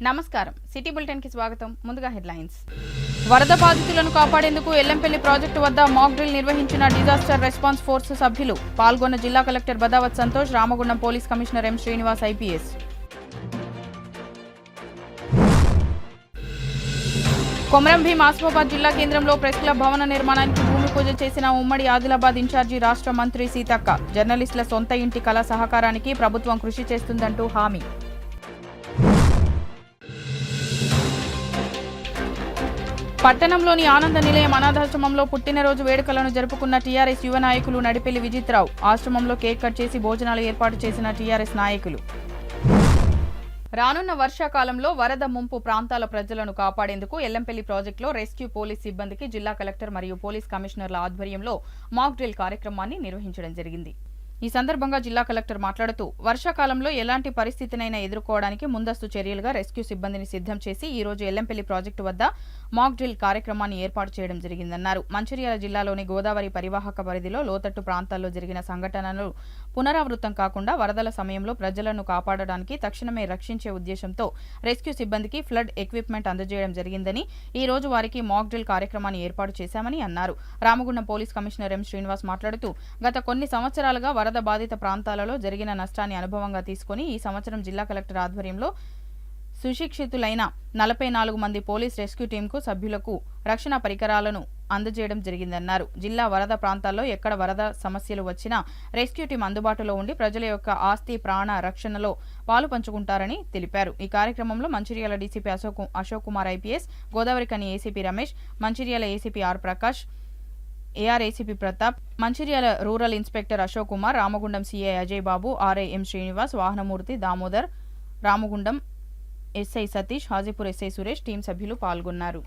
నమస్కారం city bulletin కి స్వాగతం ముందుగా హెడ్లైన్స్ వరద బాధితులను కాపాడేందుకు ఎల్లంపల్లి ప్రాజెక్టు వద్ద మాక్ డ్రిల్ నిర్వహించిన డిజాస్టర్ రెస్పాన్స్ ఫోర్స్ సభ్యులు పాల్గొన్న జిల్లా collector Badavath Santosh Ramagundam police commissioner M Srinivas IPS Komaram Bheem Asifabad జిల్లా కేంద్రంలో ప్రెస్ క్లబ్ భవన నిర్మాణానికి భూమి పూజ చేసిన ఉమ్మడి ఆదిలాబాద్ ఇన్ఛార్జి రాష్ట్ర మంత్రి సీతక్క జర్నలిస్టుల సొంత ఇంటి కళ సహకారానికి ప్రభుత్వం కృషి చేస్తుందంటూ హామీ పట్టణంలోని ఆనంద నిలయం అనాథాశ్రమంలో పుట్టినరోజు వేడుకలను జరుపుకున్న టీఆర్ఎస్ యువ నాయకులు నడిపెల్లి విజిత్రావు ఆశ్రమంలో కేక్ కట్ చేసి భోజనాలు ఏర్పాటు చేసిన టీఆర్ఎస్ నాయకులు రానున్న వర్షాకాలంలో వరద ముంపు ప్రాంతాల ప్రజలను కాపాడేందుకు ఎల్లంపల్లి ప్రాజెక్టులో రెస్క్యూ పోలీస్ సిబ్బందికి జిల్లా కలెక్టర్ మరియు పోలీస్ కమిషనర్ల ఆధ్వర్యంలో మాక్ డ్రిల్ కార్యక్రమాన్ని నిర్వహించడం జరిగింది. ఈ సందర్భంగా జిల్లా కలెక్టర్ మాట్లాడుతూ వర్షాకాలంలో ఎలాంటి పరిస్థితినైనా ఎదుర్కోవడానికి ముందస్తు చర్యలుగా రెస్క్యూ సిబ్బందిని సిద్ధం చేసి ఈ రోజు ఎల్లంపల్లి ప్రాజెక్టు వద్ద మాక్ డ్రిల్ కార్యక్రమాన్ని ఏర్పాటు చేయడం జరిగిందన్నారు. మంచిర్యాల జిల్లాలోని గోదావరి పరివాహక పరిధిలో లోతట్టు ప్రాంతాల్లో జరిగిన సంఘటనలు పునరావృతం కాకుండా వరదల సమయంలో ప్రజలను కాపాడడానికి తక్షణమే రక్షించే ఉద్దేశంతో రెస్క్యూ సిబ్బందికి ఫ్లడ్ ఎక్విప్మెంట్ అందజేయడం జరిగిందని ఈ రోజు వారికి మాక్ డ్రిల్ కార్యక్రమాన్ని ఏర్పాటు చేశామని అన్నారు. Ramagundam police commissioner M Srinivas మాట్లాడుతూ గత కొన్ని సంవత్సరాలుగా వరద బాధిత ప్రాంతాలలో జరిగిన నష్టాన్ని అనుభవంగా తీసుకుని ఈ సంవత్సరం జిల్లా కలెక్టర్ ఆధ్వర్యంలో సుశిక్షితులైన 44 మంది పోలీస్ రెస్క్యూ టీంకు సభ్యులకు రక్షణ పరికరాలను అందజేయడం జరిగిందన్నారు. జిల్లా వరద ప్రాంతాల్లో ఎక్కడ వరద సమస్యలు వచ్చినా రెస్క్యూ టీం అందుబాటులో ఉండి ప్రజల యొక్క ఆస్తి ప్రాణ రక్షణలో పాలు పంచుకుంటారని తెలిపారు. ఈ కార్యక్రమంలో Mancherial DCP Ashok Kumar IPS, Godavarikhani ACP Ramesh, Mancherial ACP R Prakash, AR ACP Pratap, Mancherial rural inspector Ashok Kumar, Ramagundam CI Ajay Babu, RI M Srinivas, Vahanamurthy Damodar, Ramagundam SI Satish, Hajipur SI Suresh team సభ్యులు పాల్గొన్నారు.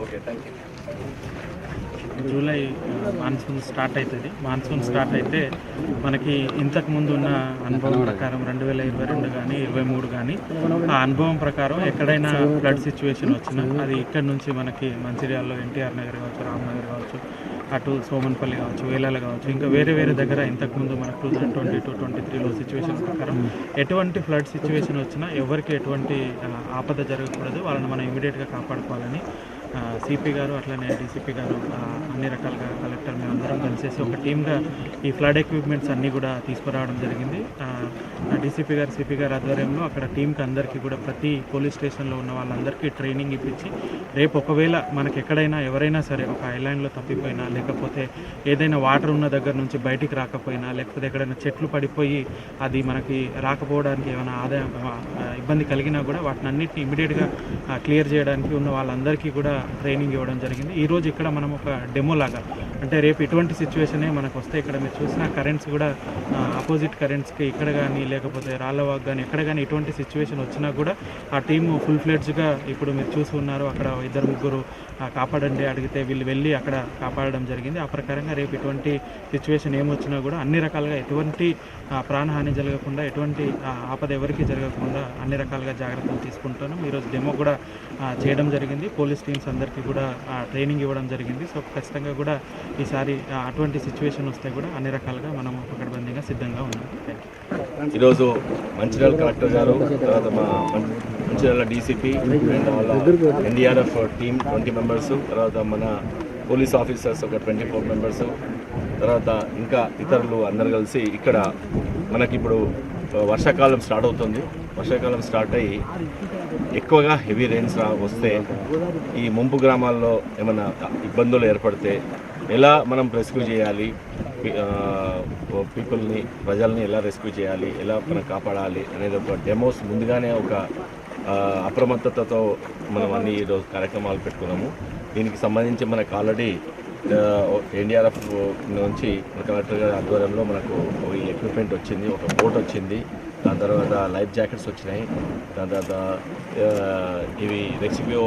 Okay, thank you. July monsoon start అవుతుంది. మాన్సూన్ స్టార్ట్ అయితే మనకి ఇంతకుముందు ఉన్న అనుభవం ప్రకారం 2022 కానీ 23 కానీ ఆ అనుభవం ప్రకారం ఎక్కడైనా ఫ్లడ్ సిచ్యువేషన్ వచ్చినా అది ఇక్కడ నుంచి మనకి మంచిర్యాలలో ఎన్టీఆర్ నగర్ కావచ్చు, రామ్నగర్ కావచ్చు, అటు సోమన్పల్లి కావచ్చు, వేలాల కావచ్చు, ఇంకా వేరే వేరే దగ్గర ఇంతకుముందు మనకు 2022-23లో సిచ్యువేషన్ ప్రకారం ఎటువంటి ఫ్లడ్ సిచ్యువేషన్ వచ్చినా ఎవరికి ఎటువంటి ఆపద జరగకూడదు, వాళ్ళని మనం ఇమీడియట్గా కాపాడుకోవాలని సిపి గారు అట్లనే డీసీపీ గారు అన్ని రకాలుగా కలెక్టర్ మేమందరం కలిసేసి ఒక టీమ్గా ఈ ఫ్లడ్ ఎక్విప్మెంట్స్ అన్నీ కూడా తీసుకురావడం జరిగింది. డీసీపీ గారు సిపి గారు ఆధ్వర్యంలో అక్కడ టీంకి అందరికీ కూడా ప్రతి పోలీస్ స్టేషన్లో ఉన్న వాళ్ళందరికీ ట్రైనింగ్ ఇప్పించి రేపు ఒకవేళ మనకి ఎక్కడైనా ఎవరైనా సరే ఒక ఐలాండ్లో తప్పిపోయినా, లేకపోతే ఏదైనా వాటర్ ఉన్న దగ్గర నుంచి బయటికి రాకపోయినా, లేకపోతే ఎక్కడైనా చెట్లు పడిపోయి అది మనకి రాకపోవడానికి ఏమైనా ఆదాయం ఇబ్బంది కలిగినా కూడా వాటిని అన్నింటినీ ఇమీడియట్గా క్లియర్ చేయడానికి ఉన్న వాళ్ళందరికీ కూడా ట్రైనింగ్ ఇవ్వడం జరిగింది. ఈరోజు ఇక్కడ మనం ఒక డెమో లాగా, అంటే రేపు ఇటువంటి సిచ్యువేషనే మనకు వస్తే ఇక్కడ మీరు చూసిన కరెంట్స్ కూడా ఆపోజిట్ కరెంట్స్కి ఇక్కడ కానీ లేకపోతే రాళ్ళవాగ్ కానీ ఎక్కడ కానీ ఇటువంటి సిచ్యువేషన్ వచ్చినా కూడా ఆ టీము ఫుల్ ఫ్లెడ్జ్గా ఇప్పుడు మీరు చూసి ఉన్నారు. అక్కడ 2-3 కాపాడండి అడిగితే వీళ్ళు వెళ్ళి అక్కడ కాపాడడం జరిగింది. ఆ ప్రకారంగా రేపు ఇటువంటి సిచ్యువేషన్ ఏమొచ్చినా కూడా అన్ని రకాలుగా ఎటువంటి ప్రాణహాని జరగకుండా, ఎటువంటి ఆపద ఎవరికి జరగకుండా అన్ని రకాలుగా జాగ్రత్తలు తీసుకుంటాను. ఈరోజు డెమో కూడా చేయడం జరిగింది. పోలీస్ టీమ్స్ అందరికీ కూడా ట్రైనింగ్ ఇవ్వడం జరిగింది. సో ఖచ్చితంగా కూడా ఈసారి అటువంటి సిచ్యువేషన్ వస్తే కూడా అన్ని రకాలుగా మనం పకడ్బందీగా సిద్ధంగా ఉన్నాం. ఈరోజు మంచిర్యాల కలెక్టర్ గారు, తర్వాత మా మంచిర్యాల డీసీపీ అండ్ వాళ్ళ ఎన్డీఆర్ఎఫ్ టీమ్ 20 మెంబర్స్, తర్వాత మన పోలీస్ ఆఫీసర్స్ ఒక 24 మెంబర్స్, తర్వాత ఇంకా ఇతరులు అందరు కలిసి ఇక్కడ మనకి ఇప్పుడు వర్షాకాలం స్టార్ట్ అవుతుంది. వర్షాకాలం స్టార్ట్ అయ్యి ఎక్కువగా హెవీ రెయిన్స్ వస్తే ఈ ముంపు గ్రామాల్లో ఏమైనా ఇబ్బందులు ఏర్పడితే ఎలా మనం రెస్క్యూ చేయాలి, పీపుల్ని, ప్రజల్ని ఎలా రెస్క్యూ చేయాలి, ఎలా మనం కాపాడాలి అనేది ఒక డెమోస్ ముందుగానే ఒక అప్రమత్తతతో మనం అన్ని ఈరోజు కార్యక్రమాలు పెట్టుకున్నాము. దీనికి సంబంధించి మనకు ఆల్రెడీ ఎన్డీఆర్ఎఫ్ నుంచి కలెక్టర్ గారి ఆధ్వర్యంలో మనకు ఈ ఎక్విప్మెంట్ వచ్చింది, ఒక బోట్ వచ్చింది, దాని తర్వాత లైఫ్ జాకెట్స్ వచ్చినాయి, దాని తర్వాత ఇవి రెస్క్యూ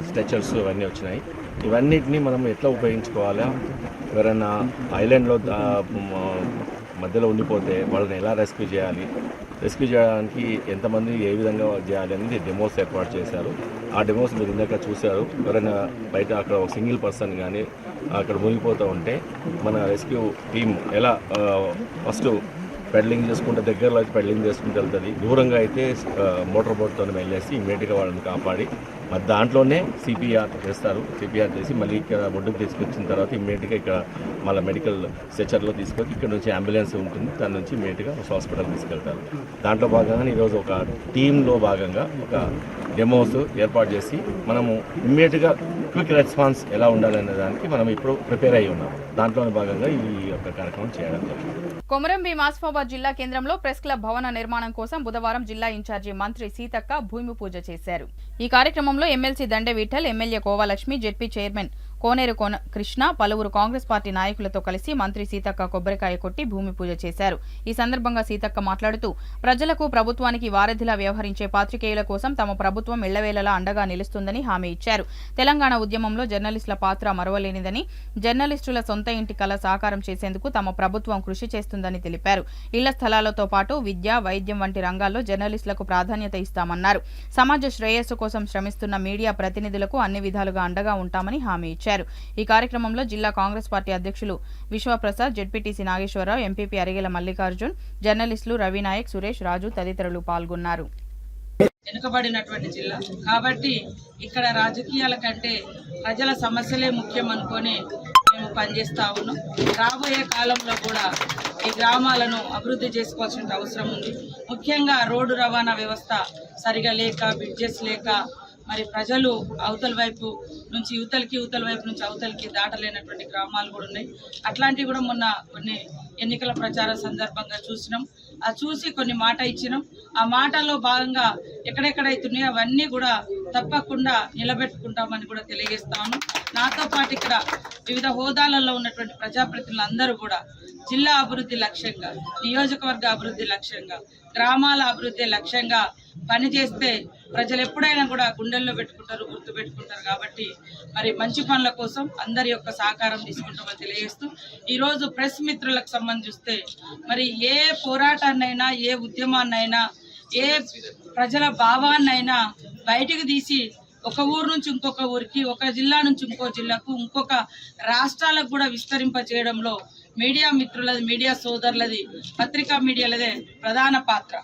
స్ట్రెచర్స్ ఇవన్నీ వచ్చినాయి. ఇవన్నిటిని మనం ఎట్లా ఉపయోగించుకోవాలా, ఎవరైనా ఐలాండ్లో మధ్యలో ఉండిపోతే వాళ్ళని ఎలా రెస్క్యూ చేయాలి, రెస్క్యూ చేయడానికి ఎంతమంది ఏ విధంగా చేయాలి అనేది డెమోస్ ఏర్పాటు చేశారు. ఆ డెమోస్ మీరు ఇందాక చూశారు. ఎవరైనా బయట అక్కడ ఒక సింగిల్ పర్సన్ కానీ అక్కడ మునిగిపోతూ ఉంటే మన రెస్క్యూ టీమ్ ఎలా ఫస్ట్ పెడలింగ్ చేసుకుంటే, దగ్గరలో అయితే పెడలింగ్ చేసుకుంటూ వెళ్తుంది, దూరంగా అయితే మోటార్ బోట్తో వెళ్ళేసి ఇమీడియట్గా వాళ్ళని కాపాడి మరి దాంట్లోనే సిపిఆర్ చేస్తారు. సిపిఆర్ చేసి మళ్ళీ ఇక్కడ ఒడ్డుకు తీసుకొచ్చిన తర్వాత ఇమీడియట్గా ఇక్కడ మళ్ళీ మెడికల్ స్ట్రెచర్లో తీసుకొచ్చి ఇక్కడ నుంచి అంబులెన్స్ ఉంటుంది, దాని నుంచి ఇమీడియట్గా హాస్పిటల్ తీసుకెళ్తారు. దాంట్లో భాగంగా ఈరోజు ఒక టీంలో భాగంగా ఒక డెమోస్ ఏర్పాటు చేసి మనము ఇమ్మీడియట్గా క్విక్ రెస్పాన్స్ ఎలా ఉండాలనే దానికి మనం ఇప్పుడు ప్రిపేర్ అయ్యి ఉన్నాం. దాంట్లోని భాగంగా ఈ యొక్క కార్యక్రమం చేయడం జరిగింది. కొమరంభీం ఆసిఫాబాద్ జిల్లా కేంద్రంలో ప్రెస్ క్లబ్ భవన నిర్మాణం కోసం బుధవారం జిల్లా ఇన్ఛార్జి మంత్రి సీతక్క భూమి పూజ చేశారు. ఈ కార్యక్రమంలో MLC Dande Vithal, MLA Kova Lakshmi, ZP chairman Koneru Krishna, పలువురు కాంగ్రెస్ పార్టీ నాయకులతో కలిసి మంత్రి సీతక్క కొబ్బరికాయ కొట్టి భూమి పూజ చేశారు. ఈ సందర్భంగా సీతక్క మాట్లాడుతూ ప్రజలకు, ప్రభుత్వానికి వారధిలా వ్యవహరించే పాత్రికేయుల కోసం తమ ప్రభుత్వం ఎళ్లవేళలా అండగా నిలుస్తుందని హామీ ఇచ్చారు. తెలంగాణ ఉద్యమంలో జర్నలిస్టుల పాత్ర మరువలేనిదని, జర్నలిస్టుల సొంత ఇంటి కల సాకారం చేసేందుకు తమ ప్రభుత్వం కృషి చేస్తుందని తెలిపారు. ఇళ్ల స్థలాలతో పాటు విద్య, వైద్యం వంటి రంగాల్లో జర్నలిస్టులకు ప్రాధాన్యత ఇస్తామన్నారు. సమాజ శ్రేయస్సు కోసం శ్రమిస్తున్న మీడియా ప్రతినిధులకు అన్ని విధాలుగా అండగా ఉంటామని హామీ ఇచ్చారు. ఈ కార్యక్రమంలో జిల్లా కాంగ్రెస్ పార్టీ అధ్యక్షులు విశ్వప్రసాద్, జెడ్పీటీసీ నాగేశ్వరరావు, ఎంపీపీ అరిగెల మల్లికార్జున్, జర్నలిస్టులు రవినాయక్, సురేష్, రాజు తదితరులు పాల్గొన్నారు. వెనుకబడినటువంటి జిల్లా కాబట్టి ఇక్కడ రాజకీయాల కంటే ప్రజల సమస్యలే ముఖ్యం అనుకొని మేము పనిచేస్తా ఉన్నాం. రాబోయే కాలంలో కూడా ఈ గ్రామాలను అభివృద్ధి చేసుకోవాల్సిన అవసరం ఉంది. ముఖ్యంగా రోడ్డు రవాణా వ్యవస్థ సరిగా లేక, బ్రిడ్జెస్ లేక, మరి ప్రజలు అవతల వైపు నుంచి యువతలకి, యువతల వైపు నుంచి అవతలకి దాటలేనటువంటి గ్రామాలు కూడా ఉన్నాయి. అట్లాంటివి కూడా మొన్న కొన్ని ఎన్నికల ప్రచార సందర్భంగా చూసినాం. ఆ చూసి కొన్ని మాట ఇచ్చినాం. ఆ మాటల్లో భాగంగా ఎక్కడెక్కడైతున్నాయో అవన్నీ కూడా తప్పకుండా నిలబెట్టుకుంటామని కూడా తెలియజేస్తాను. నాతో పాటు ఇక్కడ వివిధ హోదాలలో ఉన్నటువంటి ప్రజాప్రతినిధులందరూ కూడా జిల్లా అభివృద్ధి లక్ష్యంగా, నియోజకవర్గ అభివృద్ధి లక్ష్యంగా, గ్రామాల అభివృద్ధి లక్ష్యంగా పనిచేస్తే ప్రజలు ఎప్పుడైనా కూడా గుండెల్లో పెట్టుకుంటారు, గుర్తు పెట్టుకుంటారు. కాబట్టి మరి మంచి పనుల కోసం అందరి యొక్క సహకారం తీసుకుంటామని తెలియజేస్తూ ఈరోజు ప్రెస్ మిత్రులకు సంబంధిస్తే మరి ఏ పోరాటాన్నైనా, ఏ ఉద్యమాన్నైనా, ఏ ప్రజల భావాన్నైనా బయటికి తీసి ఒక ఊరు నుంచి ఇంకొక ఊరికి, ఒక జిల్లా నుంచి ఇంకో జిల్లాకు, ఇంకొక రాష్ట్రాలకు కూడా విస్తరింప చేయడంలో మీడియా మిత్రులది, మీడియా సోదరులది, పత్రికా మీడియాలదే ప్రధాన పాత్ర.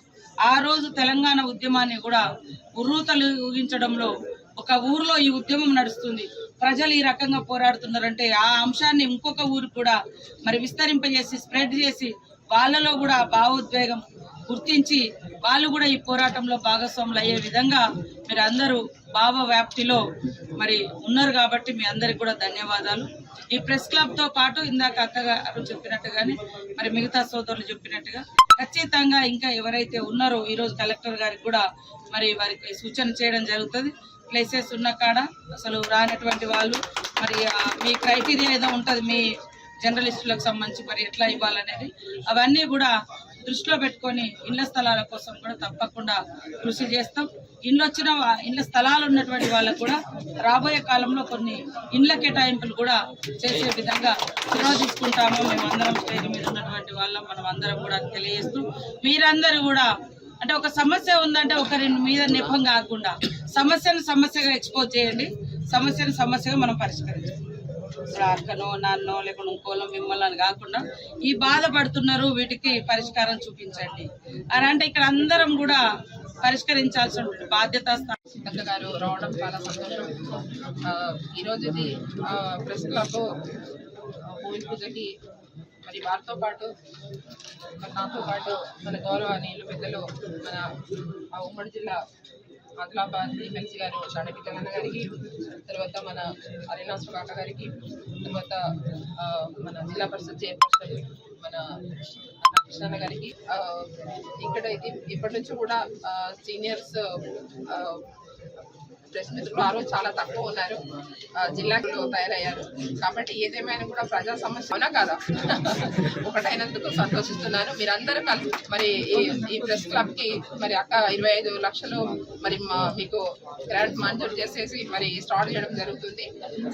ఆ రోజు తెలంగాణ ఉద్యమాన్ని కూడా ఉర్రూతలు ఊగించడంలో ఒక ఊర్లో ఈ ఉద్యమం నడుస్తుంది, ప్రజలు ఈ రకంగా పోరాడుతున్నారంటే ఆ అంశాన్ని ఇంకొక ఊరికి కూడా మరి విస్తరింపజేసి స్ప్రెడ్ చేసి వాళ్ళలో కూడా భావోద్వేగం గుర్తించి వాళ్ళు కూడా ఈ పోరాటంలో భాగస్వాములు అయ్యే విధంగా మీరు అందరూ భావ వ్యాప్తిలో మరి ఉన్నారు. కాబట్టి మీ అందరికి కూడా ధన్యవాదాలు. ఈ ప్రెస్ క్లబ్ తో పాటు ఇందాక అక్కగారు చెప్పినట్టుగానే మరి మిగతా సోదరులు చెప్పినట్టుగా ఖచ్చితంగా ఇంకా ఎవరైతే ఉన్నారో ఈరోజు కలెక్టర్ గారికి కూడా మరి వారికి సూచన చేయడం జరుగుతుంది. ప్లేసెస్ ఉన్న కాడ అసలు రానటువంటి వాళ్ళు మరి మీ క్రైటీరియా ఏదో ఉంటుంది మీ జర్నలిస్టులకు సంబంధించి మరి ఎట్లా ఇవ్వాలనేది అవన్నీ కూడా దృష్టిలో పెట్టుకొని ఇళ్ల స్థలాల కోసం కూడా తప్పకుండా కృషి చేస్తాం. ఇళ్ల స్థలాలు ఉన్నటువంటి వాళ్ళకు కూడా రాబోయే కాలంలో కొన్ని ఇండ్ల కేటాయింపులు కూడా చేసే విధంగా చొరవ తీసుకుంటాము. మేమందరం స్టేజ్ మీద ఉన్నటువంటి వాళ్ళం, మనం అందరం కూడా తెలియజేస్తూ మీరందరూ కూడా అంటే ఒక సమస్య ఉందంటే ఒకరి మీద నెపం కాకుండా సమస్యను సమస్యగా ఎక్స్పోజ్ చేయండి, సమస్యను సమస్యగా మనం పరిష్కరించాలి. ఇప్పుడు అక్కనో నాన్నో లేకుండా ఇంకోలో మిమ్మల్ని అని కాకుండా ఈ బాధపడుతున్నారు వీటికి పరిష్కారం చూపించండి అని అంటే ఇక్కడ అందరం కూడా పరిష్కరించాల్సిన బాధ్యత. సీతక్క గారు రావడం చాలా సంతోషం. ఈరోజు ఇది ప్రెస్ క్లబ్ భూమి పూజకి మరి వారితో పాటు మరి నాతో పాటు మన గౌరవనీయులు పెద్దలు మన ఉమ్మడి జిల్లా ఆదిలాబాద్ ఎమ్మెల్సీ గారు షాడపి తెలంగాణ గారికి, తర్వాత మన అరేనాస్ కాక గారికి, తర్వాత మన జిల్లా పరిషత్ చైర్పర్సన్ మన కృష్ణ గారికి, ఇక్కడ ఇప్పటి నుంచి కూడా సీనియర్స్ ప్రెస్ మిత్రులు ఆ రోజు చాలా తక్కువ ఉన్నారు, జిల్లాలో తయారయ్యారు. కాబట్టి ఏదేమైనా కూడా ప్రజా సమస్య అవునా కదా ఒకటైనందుకు సంతోషిస్తున్నాను. మీరందరూ కలిసి మరి ఈ ప్రెస్ క్లబ్ కి మరి అక్క 25 లక్షలు మరి మీకు గ్రాంట్ మంజూరు చేసేసి మరి స్టార్ట్ చేయడం జరుగుతుంది.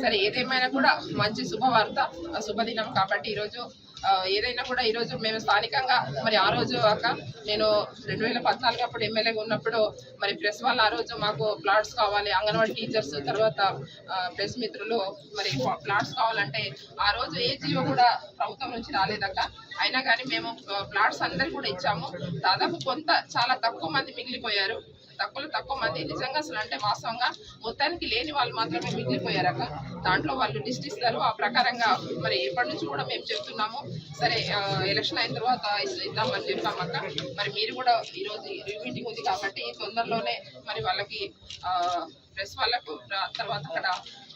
సరే ఏదేమైనా కూడా మంచి శుభవార్త, శుభదినం. కాబట్టి ఈరోజు ఏదైనా కూడా ఈరోజు మేము స్థానికంగా మరి ఆ రోజు అక్క నేను 2014 అప్పుడు ఎమ్మెల్యేగా ఉన్నప్పుడు మరి ప్రెస్ వాళ్ళు ఆ రోజు మాకు ప్లాట్స్ కావాలి, అంగన్వాడీ టీచర్స్ తర్వాత ప్రెస్ మిత్రులు మరి ప్లాట్స్ కావాలంటే ఆ రోజు ఏ జీవో కూడా ప్రభుత్వం నుంచి రాలేదక్క. అయినా కానీ మేము ప్లాట్స్ అందరు కూడా ఇచ్చాము. దాదాపు కొంత చాలా తక్కువ మంది మిగిలిపోయారు, తక్కువ మంది నిజంగా అసలు అంటే వాస్తవంగా మొత్తానికి లేని వాళ్ళు మాత్రమే మిగిలిపోయారక. దాంట్లో వాళ్ళు లిస్ట్ ఇస్తారు, ఆ ప్రకారంగా మరి ఎప్పటి నుంచి కూడా మేము చెప్తున్నాము. సరే ఎలక్షన్ అయిన తర్వాత ఇద్దామని చెప్పామక్క. మరి మీరు కూడా ఈరోజు మీటింగ్ ఉంది కాబట్టి తొందరలోనే మరి వాళ్ళకి ప్రెస్ వాళ్ళకు తర్వాత అక్కడ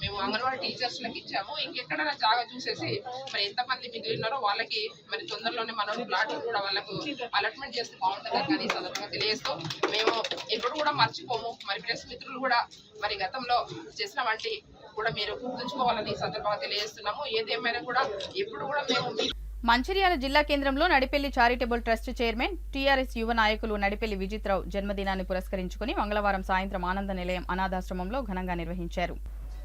మేము అంగన్వాడీ టీచర్స్లకు ఇచ్చాము. ఇంకెక్కడైనా జాగా చూసేసి మరి ఎంతమంది మిగిలినారో వాళ్ళకి మరి తొందరలోనే మనం ప్లాట్ కూడా వాళ్ళకు అలాట్మెంట్ చేస్తే బాగుంటుందని కానీ సందర్భంగా తెలియజేస్తూ మేము ఎప్పుడు కూడా మర్చిపోము. మరి ప్రెస్ మిత్రులు కూడా మరి గతంలో చేసిన వంటి కూడా మీరు గుర్తుంచుకోవాలని సందర్భంగా తెలియజేస్తున్నాము. ఏదేమైనా కూడా ఎప్పుడు కూడా మేము మంచిర్యాల జిల్లా కేంద్రంలో Nadipelli charitable trust chairman TRS యువ నాయకులు నడిపెల్లి విజిత్రావు జన్మదినాన్ని పురస్కరించుకుని మంగళవారం సాయంత్రం ఆనంద నిలయం అనాథాశ్రమంలో ఘనంగా నిర్వహించారు.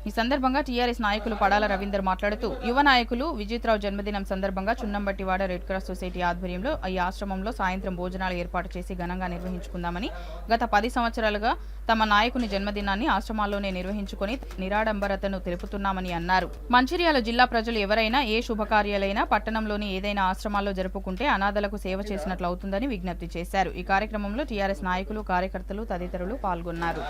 ఈ సందర్భంగా టీఆర్ఎస్ నాయకులు పడాల రవీందర్ మాట్లాడుతూ యువ నాయకులు విజిత్రావు జన్మదినం సందర్భంగా చున్నంబట్టివాడ రెడ్ క్రాస్ సొసైటీ ఆధ్వర్యంలో ఈ ఆశ్రమంలో సాయంత్రం భోజనాలు ఏర్పాటు చేసి ఘనంగా నిర్వహించుకుందామని, గత 10 సంవత్సరాలుగా తమ నాయకుని జన్మదినాన్ని ఆశ్రమాల్లోనే నిర్వహించుకుని నిరాడంబరతను తెలుపుతున్నామని అన్నారు. మంచిర్యాల జిల్లా ప్రజలు ఎవరైనా ఏ శుభకార్యాలైనా పట్టణంలోని ఏదైనా ఆశ్రమాల్లో జరుపుకుంటే అనాథలకు సేవ చేసినట్లు అవుతుందని విజ్ఞప్తి చేశారు. ఈ కార్యక్రమంలో టీఆర్ఎస్ నాయకులు, కార్యకర్తలు తదితరులు పాల్గొన్నారు.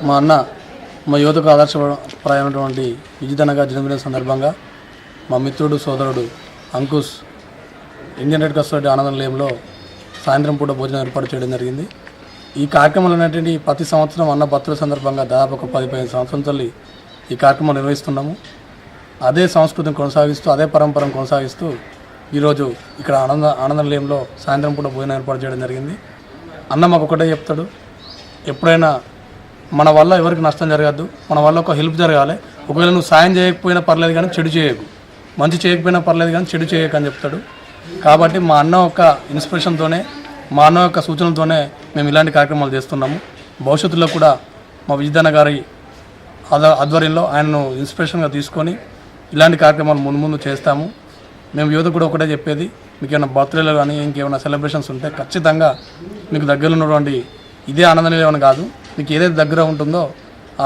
మా అన్న మా యువతకు ఆదర్శప్రాయమైనటువంటి విజితనగా జన్మదిన సందర్భంగా మా మిత్రుడు సోదరుడు Ankush Indian red cross society ఆనంద నిలయంలో సాయంత్రం పూట భోజనం ఏర్పాటు చేయడం జరిగింది. ఈ కార్యక్రమాలు అనేటువంటి ప్రతి సంవత్సరం అన్న బర్త్డే సందర్భంగా దాదాపు ఒక 10-15 సంవత్సరం తల్లి ఈ కార్యక్రమం నిర్వహిస్తున్నాము. అదే సంస్కృతిని కొనసాగిస్తూ అదే పరంపరను కొనసాగిస్తూ ఈరోజు ఇక్కడ ఆనంద నిలయంలో సాయంత్రం పూట భోజనం ఏర్పాటు చేయడం జరిగింది. అన్న మాకు ఒకటే చెప్తాడు, ఎప్పుడైనా మన వల్ల ఎవరికి నష్టం జరగద్దు, మన వల్ల ఒక హెల్ప్ జరగాలి. ఒకవేళ నువ్వు సాయం చేయకపోయినా పర్లేదు కానీ చెడు చేయకు, మంచి చేయకపోయినా పర్లేదు కానీ చెడు చేయకు అని చెప్తాడు. కాబట్టి మా అన్న యొక్క ఇన్స్పిరేషన్తోనే, మా అన్న యొక్క సూచనలతోనే మేము ఇలాంటి కార్యక్రమాలు చేస్తున్నాము. భవిష్యత్తులో కూడా మా విజితన్న గారి ఆధ్వర్యంలో ఆయనను ఇన్స్పిరేషన్గా తీసుకొని ఇలాంటి కార్యక్రమాలు ముందు చేస్తాము. మేము యువత కూడా ఒకటే చెప్పేది, మీకు ఏమైనా బర్త్డేలు కానీ ఇంకేమైనా సెలబ్రేషన్స్ ఉంటే ఖచ్చితంగా మీకు దగ్గరలో ఉన్నటువంటి ఇదే ఆనంద నిలయం కాదు, మీకు ఏదైతే దగ్గర ఉంటుందో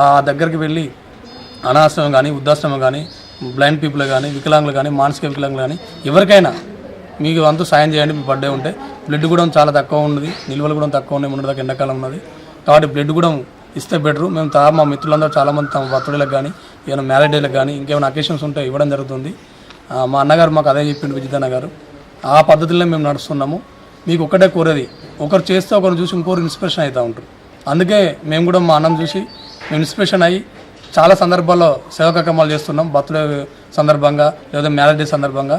ఆ దగ్గరికి వెళ్ళి అనాశ్రమం కానీ, వృద్ధాశ్రమం కానీ, బ్లైండ్ పీపుల్ కానీ, వికలాంగులు కానీ, మానసిక వికలాంగులు కానీ ఎవరికైనా మీకు అంతా సాయం చేయండి. మీ బర్త్డే ఉంటే బ్లడ్ కూడా చాలా తక్కువ ఉన్నది, నిల్వలు కూడా తక్కువ ఉన్నాయి, మొన్నటిదాకా ఎండాకాలం ఉన్నది కాబట్టి బ్లడ్ కూడా ఇస్తే బెటరు. మేము మా మిత్రులందరూ చాలామంది తమ బర్త్డేలకు కానీ, ఏమైనా మ్యారేజ్ డేలకు కానీ, ఇంకేమైనా అకేషన్స్ ఉంటే ఇవ్వడం జరుగుతుంది. మా అన్నగారు మాకు అదే చెప్పిండు, విజితన్న గారు. ఆ పద్ధతిలో మేము నడుస్తున్నాము. మీకు ఒక్కటే కోరేది, ఒకరు చేస్తే ఒకరు చూసి ఇంకొకరు ఇన్స్పిరేషన్ అవుతూ ఉంటారు. అందుకే మేము కూడా మా అన్నం చూసి మేము ఇన్స్పిరేషన్ అయ్యి చాలా సందర్భాల్లో సేవా కార్యక్రమాలు చేస్తున్నాం. బర్త్డే సందర్భంగా లేదా మ్యారేజ్ డే సందర్భంగా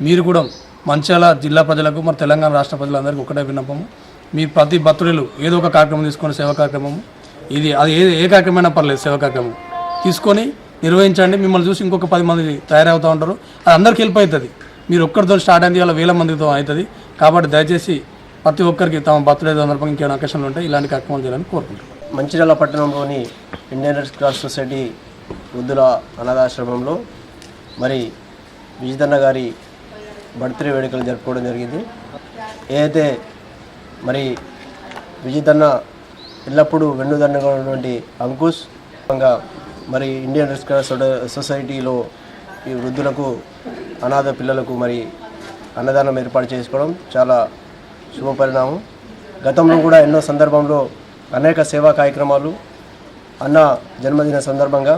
మీరు కూడా మంచిర్యాల జిల్లా ప్రజలకు, మరి తెలంగాణ రాష్ట్ర ప్రజలందరికీ ఒకటే విన్నపము, మీరు ప్రతి బర్త్డేలు ఏదో ఒక కార్యక్రమం తీసుకొని సేవా కార్యక్రమము, అది ఏ కార్యక్రమమైనా పర్లేదు, సేవా కార్యక్రమం తీసుకొని నిర్వహించండి. మిమ్మల్ని చూసి ఇంకొక 10 మంది తయారవుతూ ఉంటారు. అది అందరికీ హెల్ప్ అవుతుంది. మీరు ఒక్కరితో స్టార్ట్ అయింది అలా 1000 మందితో అవుతుంది. కాబట్టి దయచేసి ప్రతి ఒక్కరికి తమ బర్త్డే సందర్భంగా ఇంకేమైనా అకేషన్లు ఉంటే ఇలాంటి కార్యక్రమాలు చేయాలని కోరుకుంటున్నాం. మంచిర్యాల పట్టణంలోని ఇండియన్ రెడ్ క్రాస్ సొసైటీ వృద్ధుల అనాథాశ్రమంలో మరి విజితన్న గారి బర్త్డే వేడుకలు జరుపుకోవడం జరిగింది. ఏదైతే మరి విజితన్న ఎల్లప్పుడూ వెన్నుదన్నుగా ఉన్నటువంటి అంకుష్ మరి ఇండియన్ రెడ్ క్రాస్ సొసైటీలో ఈ వృద్ధులకు, అనాథ పిల్లలకు మరి అన్నదానం ఏర్పాటు చేసుకోవడం చాలా శుభపరిణామం. గతంలో కూడా ఎన్నో సందర్భంలో అనేక సేవా కార్యక్రమాలు అన్న జన్మదిన సందర్భంగా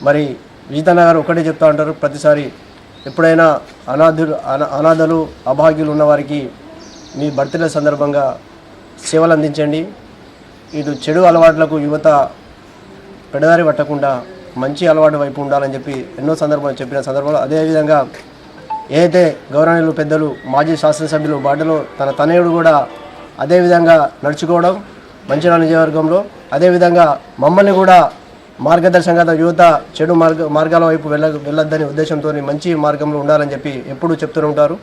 మరి విజితన్న గారు ఒకటే చెప్తా ఉంటారు, ప్రతిసారి ఎప్పుడైనా అనాథలు అభాగ్యులు ఉన్నవారికి మీ బర్త్డే సందర్భంగా సేవలు అందించండి. ఇటు చెడు అలవాట్లకు యువత పెడదారి పట్టకుండా మంచి అలవాటు వైపు ఉండాలని చెప్పి ఎన్నో సందర్భాలు చెప్పిన సందర్భంలో, అదేవిధంగా ఏదైతే గౌరవనీయులు పెద్దలు మాజీ శాసనసభ్యులు బాటలో తన తనయుడు కూడా అదేవిధంగా నడుచుకోవడం మంచిర్యాల నియోజకవర్గంలో, అదేవిధంగా మమ్మల్ని కూడా మార్గదర్శకంగా యువత చెడు మార్గాల వైపు వెళ్ళొద్దని ఉద్దేశంతో మంచి మార్గంలో ఉండాలని చెప్పి ఎప్పుడూ చెప్తూ ఉంటారు.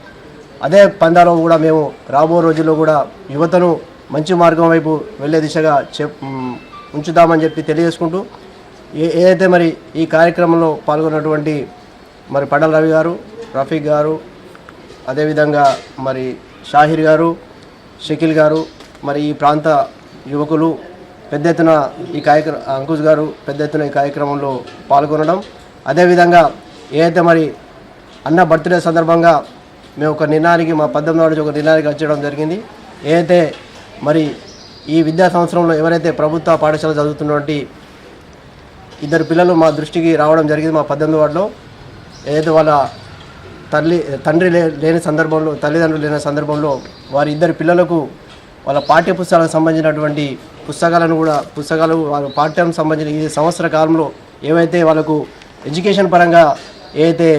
అదే పందాలో కూడా మేము రాబో రోజుల్లో కూడా యువతను మంచి మార్గం వైపు వెళ్ళే దిశగా ఉంచుతామని చెప్పి తెలియజేసుకుంటూ, ఏదైతే మరి ఈ కార్యక్రమంలో పాల్గొన్నటువంటి మరి పడల రవి గారు, రఫీక్ గారు, అదేవిధంగా మరి షాహిర్ గారు, షకీల్ గారు, మరి ఈ ప్రాంత యువకులు పెద్ద ఎత్తున ఈ అంకుష్ గారు పెద్ద ఎత్తున ఈ కార్యక్రమంలో పాల్గొనడం, అదేవిధంగా ఏదైతే మరి అన్న బర్త్డే సందర్భంగా మేము ఒక నిర్ణయానికి మా 18 నాడు ఒక నిర్ణయానికి వచ్చేయడం జరిగింది. ఏదైతే మరి ఈ విద్యా సంవత్సరంలో ఎవరైతే ప్రభుత్వ పాఠశాల చదువుతున్నటువంటి 2 పిల్లలు మా దృష్టికి రావడం జరిగింది. మా 18 వార్డులో ఏదైతే వాళ్ళ తండ్రి లేని సందర్భంలో, తల్లిదండ్రులు లేని సందర్భంలో వారి 2 పిల్లలకు వాళ్ళ పాఠ్య పుస్తకాలకు సంబంధించినటువంటి పుస్తకాలు వాళ్ళ పాఠ్యం సంబంధించిన ఈ సంవత్సర కాలంలో ఏవైతే వాళ్ళకు ఎడ్యుకేషన్ పరంగా ఏదైతే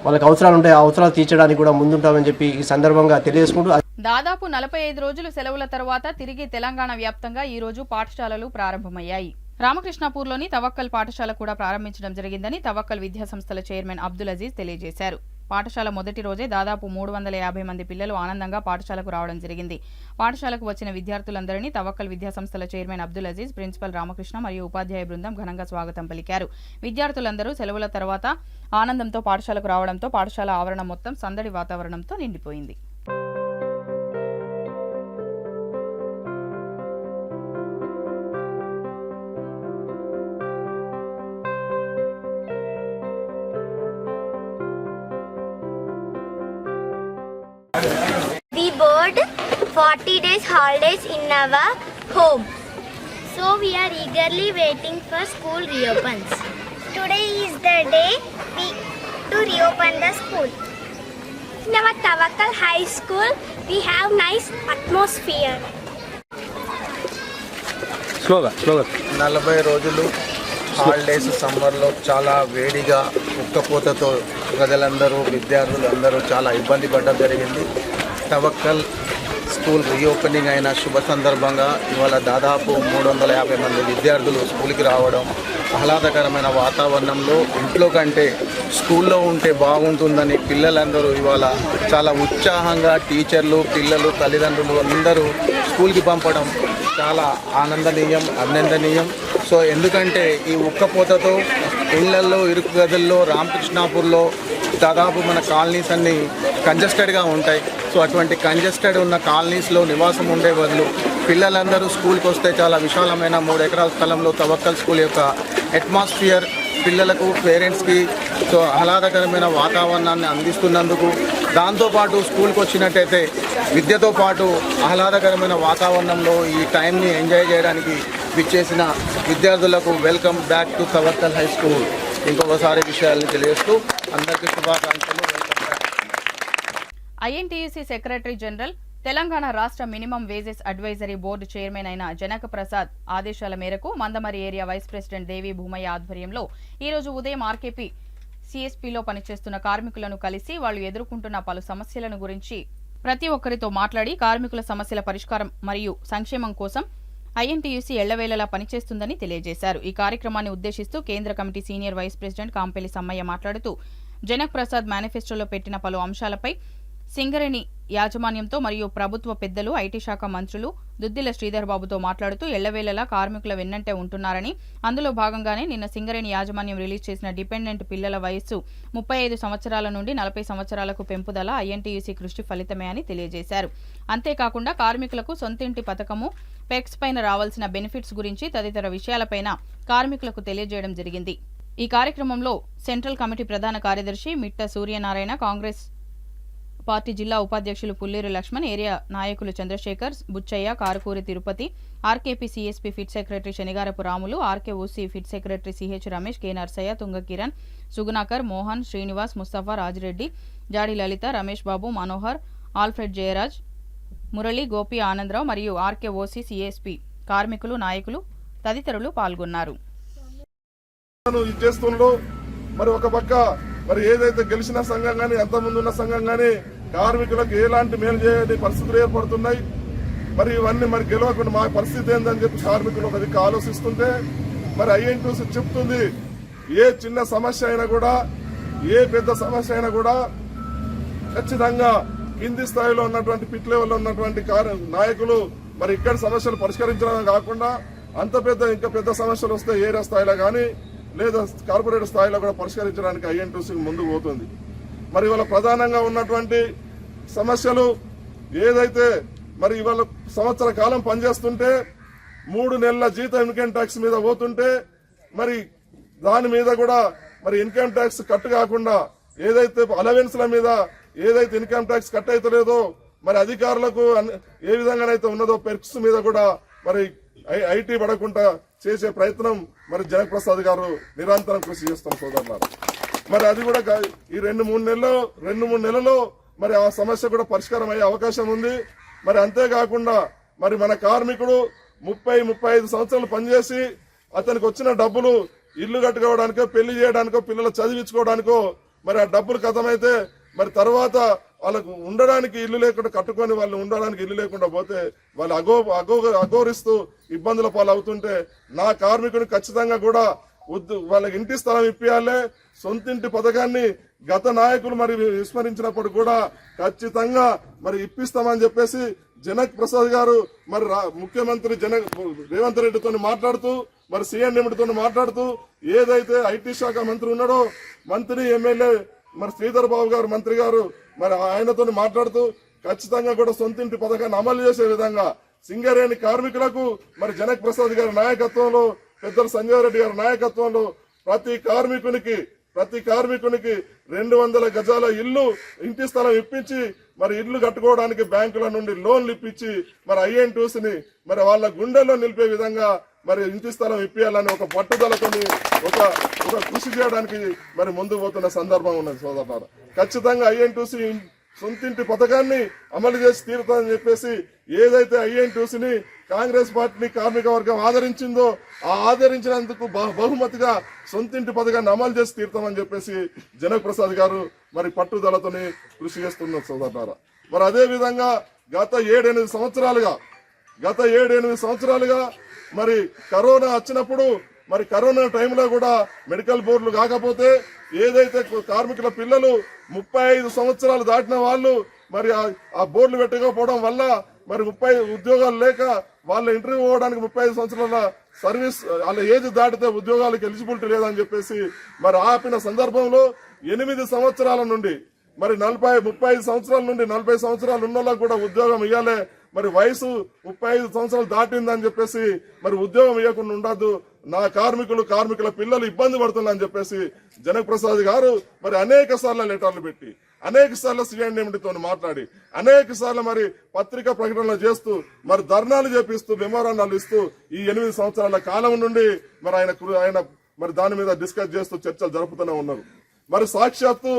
వాళ్ళకి అవసరాలు ఉంటాయో ఆ అవసరాలు తీర్చడానికి కూడా ముందుంటామని చెప్పి ఈ సందర్భంగా తెలియజేసుకుంటూ, దాదాపు 45 రోజులు సెలవుల తర్వాత తిరిగి తెలంగాణ వ్యాప్తంగా ఈ రోజు పాఠశాలలు ప్రారంభమయ్యాయి. రామకృష్ణాపూర్లోని తవక్కల్ పాఠశాల కూడా ప్రారంభించడం జరిగిందని తవక్కల్ విద్యాసంస్థల చైర్మన్ అబ్దుల్ అజీజ్ తెలియజేశారు. పాఠశాల మొదటి రోజే దాదాపు 350 మంది పిల్లలు ఆనందంగా పాఠశాలకు రావడం జరిగింది. పాఠశాలకు వచ్చిన విద్యార్థులందరినీ తవక్కల్ విద్యాసంస్థల చైర్మన్ అబ్దుల్ అజీజ్, ప్రిన్సిపల్ రామకృష్ణ మరియు ఉపాధ్యాయ బృందం ఘనంగా స్వాగతం పలికారు. విద్యార్థులందరూ సెలవుల తర్వాత ఆనందంతో పాఠశాలకు రావడంతో పాఠశాల ఆవరణం మొత్తం సందడి వాతావరణంతో నిండిపోయింది. We board 40 days holidays in our home. So So we are eagerly waiting for school reopens. Today is the day to reopen the school. In our Tawakal High School, we have nice atmosphere. 40 రోజులు holidays సమ్మర్లో చాలా వేడిగా ఉక్కపోతతో ప్రజలందరూ విద్యార్థులు అందరూ చాలా ఇబ్బంది పడడం జరిగింది. తవక్కల్ స్కూల్ రీఓపెనింగ్ అయిన శుభ సందర్భంగా ఇవాళ దాదాపు 350 మంది విద్యార్థులు స్కూల్కి రావడం, ఆహ్లాదకరమైన వాతావరణంలో ఇంట్లో కంటే స్కూల్లో ఉంటే బాగుంటుందని పిల్లలందరూ ఇవాళ చాలా ఉత్సాహంగా టీచర్లు, పిల్లలు, తల్లిదండ్రులు అందరూ స్కూల్కి పంపడం చాలా ఆనందనీయం, అభినందనీయం. సో ఎందుకంటే ఈ ఉక్కపోతతో ఇళ్లల్లో, ఇరుకు గదుల్లో, రామకృష్ణాపూర్లో దాదాపు మన కాలనీస్ అన్నీ కంజెస్టెడ్గా ఉంటాయి. సో అటువంటి కంజెస్టెడ్ ఉన్న కాలనీస్లో నివాసం ఉండే బదులు పిల్లలందరూ స్కూల్కి వస్తే చాలా విశాలమైన 3 ఎకరాల స్థలంలో తవక్కల్ స్కూల్ యొక్క అట్మాస్ఫియర్ పిల్లలకు, పేరెంట్స్కి సో ఆహ్లాదకరమైన వాతావరణాన్ని అందిస్తున్నందుకు, దాంతోపాటు స్కూల్కి వచ్చినట్టయితే విద్యతో పాటు ఆహ్లాదకరమైన వాతావరణంలో ఈ టైంని ఎంజాయ్ చేయడానికి విచ్చేసిన విద్యార్థులకు welcome back to Tawakkal high school. ఇంకొకసారి విషయాలను తెలియజేస్తూ అందరికీ శుభాకాంక్షలు. Welcome back. INTUC secretary general, Telangana రాష్ట్ర minimum wages advisory board chairman అయిన జనక ప్రసాద్ ఆదేశాల మేరకు Mandamarri area vice president Devi Bhumaiah ఆధ్వర్యంలో ఈరోజు ఉదయం ఆర్కేపీ సిఎస్పీలో పనిచేస్తున్న కార్మికులను కలిసి వాళ్లు ఎదుర్కొంటున్న పలు సమస్యలను గురించి ప్రతి ఒక్కరితో మాట్లాడి కార్మికుల సమస్యల పరిష్కారం మరియు సంక్షేమం కోసం ఐఎన్టీయూసీ ఎళ్లవేళలా పనిచేస్తుందని తెలియజేశారు. ఈ కార్యక్రమాన్ని ఉద్దేశిస్తూ కేంద్ర committee senior vice president Kampelli Sammaiah మాట్లాడుతూ జనక్ ప్రసాద్ మేనిఫెస్టోలో పెట్టిన పలు అంశాలపై సింగరేణి యాజమాన్యంతో మరియు ప్రభుత్వ పెద్దలు, ఐటీ శాఖ మంత్రులు దుద్దిల శ్రీధర్ బాబుతో మాట్లాడుతూ ఎళ్లవేళలా కార్మికుల వెన్నంటే ఉంటున్నారని, అందులో భాగంగానే నిన్న సింగరేణి యాజమాన్యం రిలీజ్ చేసిన డిపెండెంట్ పిల్లల వయస్సు 35 సంవత్సరాల నుండి 40 సంవత్సరాలకు పెంపుదల ఐఎన్టీయూసీ కృషి ఫలితమే అని తెలియజేశారు. అంతేకాకుండా కార్మికులకు సొంతింటి పథకము, పెక్స్ పైన రావాల్సిన బెనిఫిట్స్ గురించి తదితర విషయాలపైన కార్మికులకు తెలియజేయడం జరిగింది. ఈ కార్యక్రమంలో సెంట్రల్ కమిటీ ప్రధాన కార్యదర్శి మిట్ట సూర్యనారాయణ, కాంగ్రెస్ పార్టీ జిల్లా ఉపాధ్యక్షులు పుల్లేరు లక్ష్మణ్, ఏరియా నాయకులు Chandrashekar, Buchaiah, Karukuri Tirupati, RKP CSP pit secretary Shanigarapu Ramulu, RKOC pit secretary CH Ramesh, K Narsaiah, Tunga Kiran, Sugunakar, Mohan, Srinivas, Mustafa, Rajireddy, Jadi Lalitha, Ramesh Babu, Manohar, Alfred Jayaraj, Murali, Gopi, Anandarao మరియు ఆర్కేఓసీ సిఎస్పీ కార్మికులు, నాయకులు తదితరులు పాల్గొన్నారు. మరి ఒక పక్క మరి ఏదైతే గెలిచిన సంఘం కానీ, అంత ముందున్న సంఘం కానీ కార్మికులకు ఎలాంటి మేలు చేయని పరిస్థితులు ఏర్పడుతున్నాయి. మరి ఇవన్నీ మరి గెలవకుండా మా పరిస్థితి ఏందని చెప్పి కార్మికులు ఒక దిక్కు ఆలోచిస్తుంటే, మరి ఐఎన్టీయూసీ చెప్తుంది ఏ చిన్న సమస్య అయినా కూడా, ఏ పెద్ద సమస్య అయినా కూడా ఖచ్చితంగా కింది స్థాయిలో ఉన్నటువంటి పిట్ లెవెల్లో ఉన్నటువంటి నాయకులు మరి ఇక్కడ సమస్యలు పరిష్కరించడం కాకుండా ఇంకా పెద్ద సమస్యలు వస్తే ఏరియా స్థాయిలో కానీ లేదా కార్పొరేట్ స్థాయిలో కూడా పరిష్కరించడానికి ఐఎన్టీయూసీ ముందుకు పోతుంది. మరి ఇవాళ ప్రధానంగా ఉన్నటువంటి సమస్యలు ఏదైతే మరి ఇవాళ సంవత్సర కాలం పనిచేస్తుంటే 3 నెలల జీతం ఇన్కమ్ ట్యాక్స్ మీద పోతుంటే, మరి దాని మీద కూడా మరి ఇన్కమ్ ట్యాక్స్ కట్ కాకుండా ఏదైతే అలవెన్స్ల మీద ఏదైతే ఇన్కమ్ ట్యాక్స్ కట్ అవుతలేదో, మరి అధికారులకు ఏ విధంగానైతే ఉన్నదో పెర్క్స్ మీద కూడా మరి ఐటీ పడకుండా చేసే ప్రయత్నం మరి జనక్ ప్రసాద్ గారు నిరంతరం కృషి చేస్తాం సోదరులారు. మరి అది కూడా ఈ 2-3 నెలలో మరి ఆ సమస్య కూడా పరిష్కారం అయ్యే అవకాశం ఉంది. మరి అంతేకాకుండా మరి మన కార్మికుడు 30-35 సంవత్సరాలు పనిచేసి అతనికి వచ్చిన డబ్బులు ఇల్లు కట్టుకోవడానికో, పెళ్లి చేయడానికో, పిల్లలు చదివించుకోవడానికో మరి ఆ డబ్బులు ఖతమైతే మరి తర్వాత వాళ్ళకు ఉండడానికి ఇల్లు లేకుండా, కట్టుకొని వాళ్ళు ఉండడానికి ఇల్లు లేకుండా పోతే వాళ్ళు అఘోరిస్తూ ఇబ్బందుల పాలు అవుతుంటే, నా కార్మికుని ఖచ్చితంగా కూడా వాళ్ళకి ఇంటి స్థలం ఇప్పియాలే. సొంతింటి పథకాన్ని గత నాయకులు మరి విస్మరించినప్పుడు కూడా ఖచ్చితంగా మరి ఇప్పిస్తామని చెప్పేసి జనక్ ప్రసాద్ గారు మరి ముఖ్యమంత్రి రేవంత్ రెడ్డితో మాట్లాడుతూ, మరి సీఎంతో మాట్లాడుతూ, ఏదైతే ఐటీ శాఖ మంత్రి ఉన్నాడో మంత్రి, ఎమ్మెల్యే మరి శ్రీధర్ బాబు గారు మంత్రి గారు మరి ఆయనతో మాట్లాడుతూ ఖచ్చితంగా కూడా సొంతింటి పథకాన్ని అమలు చేసే విధంగా సింగరేణి కార్మికులకు మరి జనక్ ప్రసాద్ గారి నాయకత్వంలో, పెద్దల సంజయ్ రెడ్డి గారి నాయకత్వంలో ప్రతి కార్మికునికి 200 గజాల ఇంటి స్థలం ఇప్పించి మరి ఇల్లు కట్టుకోవడానికి బ్యాంకుల నుండి లోన్లు ఇప్పించి మరి ఐఎన్టీయూసీని మరి వాళ్ళ గుండెల్లో నిలిపే విధంగా మరి ఇంటి స్థలం ఇప్పియాలని ఒక పట్టుదలతో ఒక కృషి చేయడానికి మరి ముందుకు పోతున్న సందర్భం ఉన్నది సోదరులారా. ఖచ్చితంగా INTC సొంతింటి పథకాన్ని అమలు చేసి తీరుతుందని చెప్పేసి ఏదైతే INTCని కాంగ్రెస్ పార్టీని కార్మిక వర్గం ఆదరించిందో ఆ ఆదరించినందుకు బహుమతిగా సొంతింటి పథకాన్ని అమలు చేసి తీరుతామని చెప్పేసి జనక్ ప్రసాద్ గారు మరి పట్టుదలతోని కృషి చేస్తున్నారు సోదరులారా. మరి అదే విధంగా గత 7-8 సంవత్సరాలుగా మరి కరోనా వచ్చినప్పుడు మరి కరోనా టైంలో కూడా మెడికల్ బోర్డులు కాకపోతే ఏదైతే కార్మికుల పిల్లలు 35 సంవత్సరాలు దాటిన వాళ్ళు మరి ఆ బోర్డులు పెట్టకపోవడం వల్ల మరి 30 ఉద్యోగాలు లేక వాళ్ళ ఇంటర్వ్యూ పోవడానికి 35 సంవత్సరాల సర్వీస్ వాళ్ళ ఏజ్ దాటితే ఉద్యోగాలకు ఎలిజిబిలిటీ లేదని చెప్పేసి మరి ఆపిన సందర్భంలో 8 సంవత్సరాల నుండి మరి 35 సంవత్సరాల నుండి 40 సంవత్సరాలు ఉన్న వాళ్ళకు కూడా ఉద్యోగం ఇవ్వాలి. మరి వయసు 35 సంవత్సరాలు దాటిందని చెప్పేసి మరి ఉద్యోగం ఇవ్వకుండా ఉండద్దు, నా కార్మికుల పిల్లలు ఇబ్బంది పడుతున్నారని చెప్పేసి జనక్ ప్రసాద్ గారు మరి అనేక సార్లు లెటర్లు పెట్టి అనేక సార్లు CNMDతో మాట్లాడి అనేక సార్లు మరి పత్రికా ప్రకటనలు చేస్తూ మరి ధర్నాలు చేపిస్తూ మెమోరాండాలు ఇస్తూ ఈ 8 సంవత్సరాల కాలం నుండి మరి ఆయన మరి దాని మీద డిస్కస్ చేస్తూ చర్చలు జరుపుతూనే ఉన్నారు. మరి సాక్షాత్తు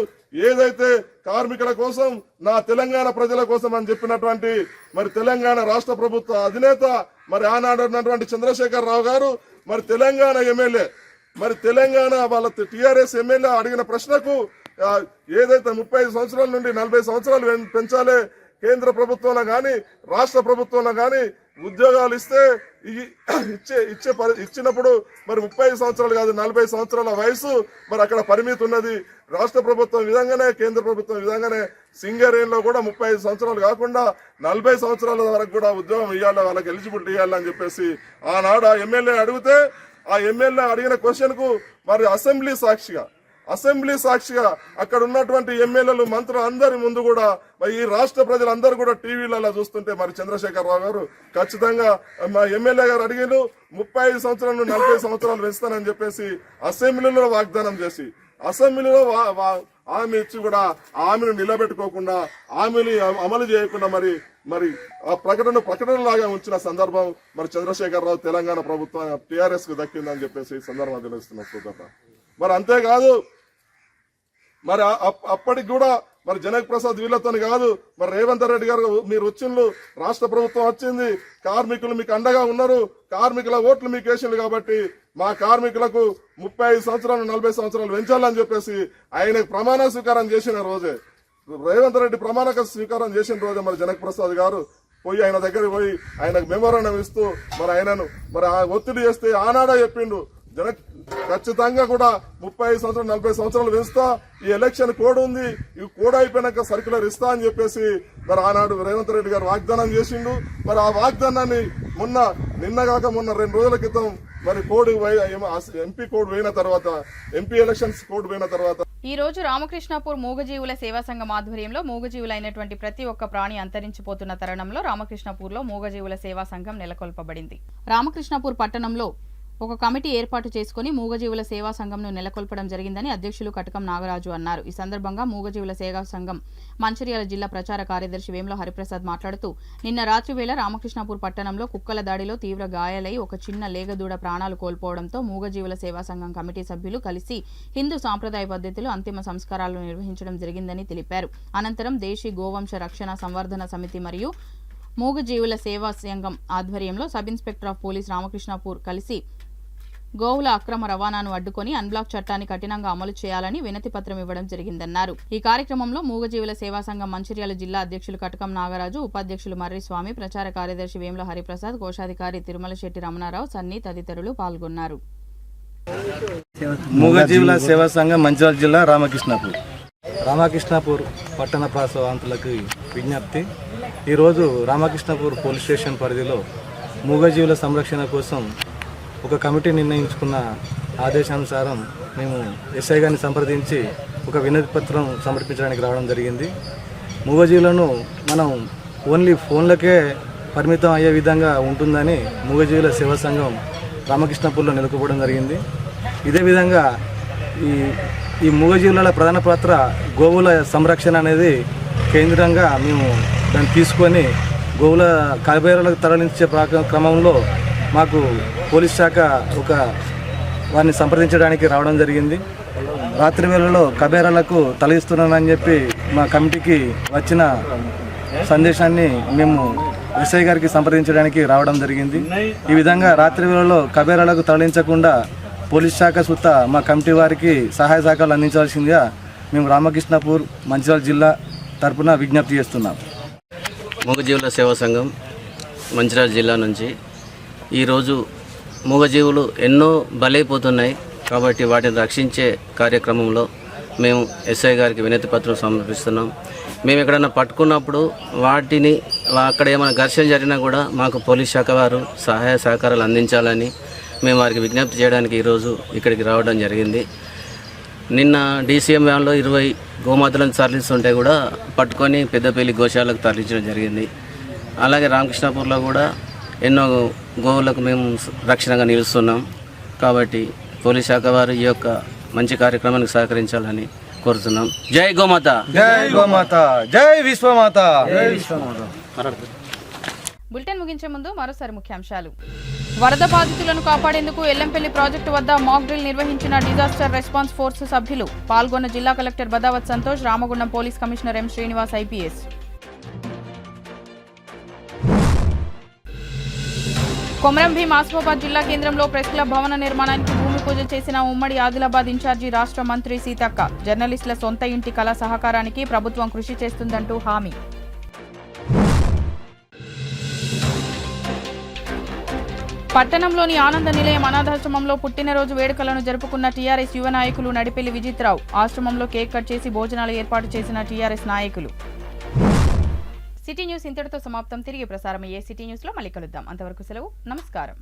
ఏదైతే కార్మికుల కోసం నా తెలంగాణ ప్రజల కోసం అని చెప్పినటువంటి మరి తెలంగాణ రాష్ట్ర ప్రభుత్వ అధినేత మరి ఆనాడు ఉన్నటువంటి చంద్రశేఖర్ రావు గారు మరి తెలంగాణ ఎమ్మెల్యే మరి తెలంగాణ వాళ్ళ TRS ఎమ్మెల్యే అడిగిన ప్రశ్నకు ఏదైతే 35 సంవత్సరాల నుండి 40 సంవత్సరాలు పెంచాలి కేంద్ర ప్రభుత్వంలో కానీ రాష్ట్ర ప్రభుత్వంలో కానీ ఉద్యోగాలు ఇచ్చినప్పుడు మరి 30 సంవత్సరాలు కాదు 40 సంవత్సరాల వయసు మరి అక్కడ పరిమితి ఉన్నది. రాష్ట్ర ప్రభుత్వం విధంగానే కేంద్ర ప్రభుత్వం విధంగానే సింగరేణిలో కూడా 35 సంవత్సరాలు కాకుండా 40 సంవత్సరాల వరకు కూడా ఉద్యోగం ఇవ్వాలి, వాళ్ళకి ఎలిజిబిలిటీ ఇవ్వాలని చెప్పేసి ఆనాడు ఆ ఎమ్మెల్యే అడిగితే ఆ ఎమ్మెల్యే అడిగిన క్వశ్చన్ కు మరి అసెంబ్లీ సాక్షిగా అక్కడ ఉన్నటువంటి ఎమ్మెల్యేలు మంత్రులు అందరి ముందు కూడా ఈ రాష్ట్ర ప్రజలందరూ కూడా టీవీలలో చూస్తుంటే మరి చంద్రశేఖర్ రావు గారు ఖచ్చితంగా మా ఎమ్మెల్యే గారు అడిగిన 35 సంవత్సరాల నుండి 40 సంవత్సరాలు పెంచుతానని చెప్పేసి అసెంబ్లీలో వాగ్దానం చేసి అసెంబ్లీలో హామీ ఇచ్చి కూడా హామీని నిలబెట్టుకోకుండా హామీని అమలు చేయకుండా మరి ఆ ప్రకటనలాగా ఉంచిన సందర్భం మరి చంద్రశేఖర్ రావు తెలంగాణ ప్రభుత్వం TRS కు దక్కిందని చెప్పేసి ఈ సందర్భంగా తెలుస్తున్నారు. మరి అంతేకాదు మరి అప్పటికి కూడా మరి జనక్ ప్రసాద్ వీళ్ళతో కాదు మరి రేవంత్ రెడ్డి గారు మీరు వచ్చిండ్రు, రాష్ట్ర ప్రభుత్వం వచ్చింది, కార్మికులు మీకు అండగా ఉన్నారు, కార్మికుల ఓట్లు మీకు వేసిండ్రు కాబట్టి మా కార్మికులకు 35 సంవత్సరాలు 40 సంవత్సరాలు పెంచాలని చెప్పేసి ఆయన ప్రమాణ స్వీకారం చేసిన రోజే రేవంత్ రెడ్డి ప్రమాణ స్వీకారం చేసిన రోజే మరి జనక్ ప్రసాద్ గారు ఆయన దగ్గరికి పోయి ఆయనకు మెమోరాండం ఇస్తూ మరి ఆయనను మరి ఒత్తిడి చేస్తే ఆనాడే చెప్పిండు జనక్ ఖచ్చితంగా కూడా 35 సంవత్సరాలు 40 సంవత్సరాలు పెంచుతా, ఈ ఎలక్షన్ కోడ్ ఉంది, ఈ కోడ్ అయిపోయినాక సర్క్యులర్ ఇస్తా అని చెప్పేసి మరి ఆనాడు రేవంత్ రెడ్డి గారు వాగ్దానం చేసిండు. మరి ఆ వాగ్దానాన్ని నిన్నగాక మొన్న 2 రోజుల క్రితం మరి ఎంపీ కోడ్ పోయిన తర్వాత ఎంపీ ఎలక్షన్స్ కోడ్ పోయిన తర్వాత ఈ రోజు రామకృష్ణాపూర్ మూగజీవుల సేవా సంఘం ఆధ్వర్యంలో మూగజీవులైనటువంటి ప్రతి ఒక్క ప్రాణి అంతరించిపోతున్న తరుణంలో రామకృష్ణాపూర్లో మూగజీవుల సేవా సంఘం నెలకొల్పబడింది. రామకృష్ణాపూర్ పట్టణంలో ఒక కమిటీ ఏర్పాటు చేసుకుని మూగజీవుల సేవా సంఘంను నెలకొల్పడం జరిగిందని అధ్యక్షులు కటకం నాగరాజు అన్నారు. ఈ సందర్భంగా మూగజీవుల సేవా సంఘం మంచిర్యాల జిల్లా ప్రచార కార్యదర్శి వేముల హరిప్రసాద్ మాట్లాడుతూ నిన్న రాత్రి వేళ రామకృష్ణాపూర్ పట్టణంలో కుక్కల దాడిలో తీవ్ర గాయాలై ఒక చిన్న లేగదూడ ప్రాణాలు కోల్పోవడంతో మూగజీవుల సేవా సంఘం కమిటీ సభ్యులు కలిసి హిందూ సాంప్రదాయ పద్ధతిలో అంతిమ సంస్కారాలను నిర్వహించడం జరిగిందని తెలిపారు. అనంతరం దేశీ గోవంశ రక్షణ సంవర్ధన సమితి మరియు మూగజీవుల సేవా సంఘం ఆధ్వర్యంలో sub inspector of police Ramakrishnapur కలిసి గోవుల అక్రమ రవాణాను అడ్డుకొని అన్బ్లాక్ చట్టాన్ని కఠినంగా అమలు చేయాలని వినతి పత్రం ఇవ్వడం జరిగిందన్నారు. ఈ కార్యక్రమంలో మూగజీవుల సేవా సంఘం మంచిర్యాల జిల్లా అధ్యక్షులు కటకం నాగరాజు, ఉపాధ్యక్షులు మర్రి స్వామి, ప్రచార కార్యదర్శి వేముల హరిప్రసాద్, కోశాధికారి తిరుమల శెట్టి రమణారావు, సన్ని తదితరులు పాల్గొన్నారు. మూగజీవుల సేవా సంఘం మంచిర్యాల జిల్లా రామకృష్ణాపూర్ పట్టణ ప్రాంతాలకు విజ్ఞప్తి. ఈరోజు రామకృష్ణాపూర్ పోలీస్ స్టేషన్ పరిధిలో మూగజీవుల సంరక్షణ కోసం ఒక కమిటీ నిర్ణయించుకున్న ఆదేశానుసారం మేము ఎస్ఐ గారిని సంప్రదించి ఒక వినతి పత్రం సమర్పించడానికి రావడం జరిగింది. మూగజీవులను మనం ఓన్లీ ఫోన్లకే పరిమితం అయ్యే విధంగా ఉంటుందని మూగజీవుల సేవా సంఘం రామకృష్ణాపూర్లో నెలకొల్పడం జరిగింది. ఇదే విధంగా ఈ మూగజీవుల ప్రధాన పాత్ర గోవుల సంరక్షణ అనేది కేంద్రంగా మేము దాన్ని తీసుకొని గోవుల కలబేరాలకు తరలించే క్రమంలో మాకు పోలీస్ శాఖ వారిని సంప్రదించడానికి రావడం జరిగింది. రాత్రి వేళలో కబేరాలకు తలగిస్తున్నానని చెప్పి మా కమిటీకి వచ్చిన సందేశాన్ని మేము ఎస్ఐ గారికి సంప్రదించడానికి రావడం జరిగింది. ఈ విధంగా రాత్రి వేళలో కబేరాలకు తరలించకుండా పోలీస్ శాఖ సుత్త మా కమిటీ వారికి సహాయ సహకారాలు అందించాల్సిందిగా మేము రామకృష్ణపూర్ మంచిర్యాల జిల్లా తరపున విజ్ఞప్తి చేస్తున్నాం. మూగజీవుల సేవా సంఘం మంచిర్యాల జిల్లా నుంచి ఈరోజు మూగజీవులు ఎన్నో బలైపోతున్నాయి కాబట్టి వాటిని రక్షించే కార్యక్రమంలో మేము ఎస్ఐ గారికి వినతి పత్రం సమర్పిస్తున్నాం. మేము ఎక్కడన్నా పట్టుకున్నప్పుడు వాటిని అక్కడ ఏమైనా ఘర్షణ జరిగినా కూడా మాకు పోలీస్ శాఖ వారు సహాయ సహకారాలు అందించాలని మేము వారికి విజ్ఞప్తి చేయడానికి ఈరోజు ఇక్కడికి రావడం జరిగింది. నిన్న DCM వ్యాన్లో 20 గోమాతలను తరలిస్తుంటే కూడా పట్టుకొని పెద్దపల్లి గోశాలకు తరలించడం జరిగింది. అలాగే రామకృష్ణపూర్లో కూడా ఎన్నో గోవులకు మేము రక్షణగా నిలుస్తున్నాం. కాబట్టి పోలీస్ శాఖ వారు ఈ యొక్క మంచి కార్యక్రమానికి సహకరించాలని కోరుతున్నాం. జై గోమాత, జై గోమాత, జై విశ్వమాత. బులెటిన్ ముగించే ముందు మరోసారి ముఖ్యాంశాలు. వరద బాధితులను కాపాడేందుకు ఎల్లంపల్లి ప్రాజెక్టు వద్ద మాక్ డ్రిల్ నిర్వహించిన డిజాస్టర్ రెస్పాన్స్ ఫోర్స్ సభ్యులు. పాల్గొన్న జిల్లా collector Badavath Santosh, Ramagundam police commissioner M Srinivas IPS. Komaram Bheem Asifabad జిల్లా కేంద్రంలో ప్రెస్ క్లబ్ భవన నిర్మాణానికి భూమి పూజ చేసిన ఉమ్మడి ఆదిలాబాద్ ఇన్ఛార్జి రాష్ట్ర మంత్రి సీతక్క. జర్నలిస్టుల సొంత ఇంటి కళ సహకారానికి ప్రభుత్వం కృషి చేస్తుందంటూ హామీ. పట్టణంలోని ఆనంద నిలయం అనాథాశ్రమంలో పుట్టినరోజు వేడుకలను జరుపుకున్న టీఆర్ఎస్ యువ నాయకులు నడిపెల్లి విజిత్రావు. ఆశ్రమంలో కేక్ కట్ చేసి భోజనాలు ఏర్పాటు చేసిన టీఆర్ఎస్ నాయకులు. సిటీ న్యూస్ ఇంతటితో సమాప్తం. తిరిగి ప్రసారమయ్యే సిటీ న్యూస్లో మళ్ళీ కలుద్దాం. అంతవరకు సెలవు. నమస్కారం.